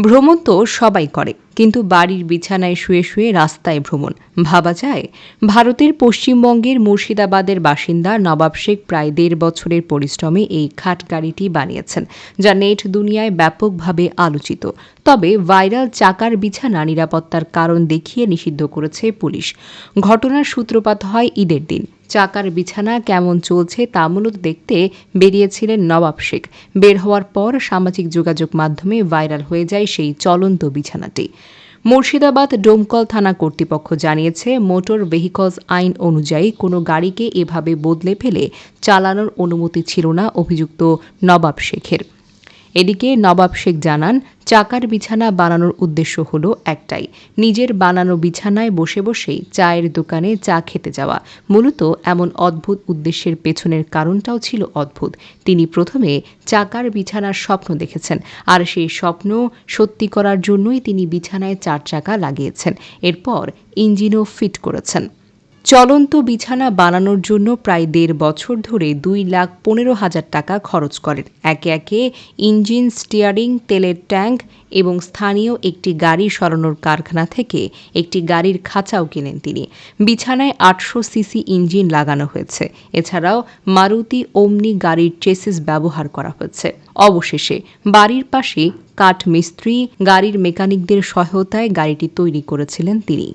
ভ্রমণ তো সবাই করে, কিন্তু বাড়ির বিছানায় শুয়ে শুয়ে রাস্তায় ভ্রমণ ভাবা যায়? ভারতের পশ্চিমবঙ্গের মুর্শিদাবাদের বাসিন্দা নবাব শেখ প্রায় ১.৫ বছরের পরিশ্রমে এই খাট গাড়িটি বানিয়েছেন, যা নেট দুনিয়ায় ব্যাপকভাবে আলোচিত। তবে ভাইরাল চাকার বিছানা নিরাপত্তার কারণ দেখিয়ে নিষিদ্ধ করেছে পুলিশ। ঘটনার সূত্রপাত হয় ঈদের দিন। চাকার বিছানা কেমন চলছে তা মূলত দেখতে বেরিয়েছিলেন নবাব শেখ। বের হওয়ার পর সামাজিক যোগাযোগ মাধ্যমে ভাইরাল হয়ে যায় সেই চলন্ত বিছানাটি। মুর্শিদাবাদ ডোমকল থানা কর্তৃপক্ষ জানিয়েছে, মোটর ভেহিকলস আইন অনুযায়ী কোনো গাড়িকে এভাবে বদলে ফেলে চালানোর অনুমতি ছিল না অভিযুক্ত নবাব শেখের। এদিকে নবাব শেখ জানান, চাকার বিছানা বানানোর উদ্দেশ্য হলো একটাই, নিজের বানানো বিছানায় বসে বসেই চায়ের দোকানে চা খেতে যাওয়া। মূলত এমন অদ্ভুত উদ্দেশ্যের পেছনের কারণটাও ছিল অদ্ভুত। তিনি প্রথমে চাকার বিছানার স্বপ্ন দেখেছেন, আর সেই স্বপ্ন সত্যি করার জন্যই তিনি বিছানায় ৪ চাকা লাগিয়েছেন। এরপর ইঞ্জিনও ফিট করেছেন। চলন্ত বিছানা বানানোর জন্য প্রায় ১.৫ বছর ধরে ২,১৫,০০০ টাকা খরচ করেন। একে একে ইঞ্জিন, স্টিয়ারিং, তেলের ট্যাঙ্ক এবং স্থানীয় একটি গাড়ি সরানোর কারখানা থেকে একটি গাড়ির খাঁচাও কেনেন তিনি। বিছানায় ৮০০ সিসি ইঞ্জিন লাগানো হয়েছে। এছাড়াও মারুতি ওমনি গাড়ির চেসিস ব্যবহার করা হয়েছে। অবশেষে বাড়ির পাশে কাঠমিস্ত্রি, গাড়ির মেকানিকদের সহায়তায় গাড়িটি তৈরি করেছিলেন তিনি।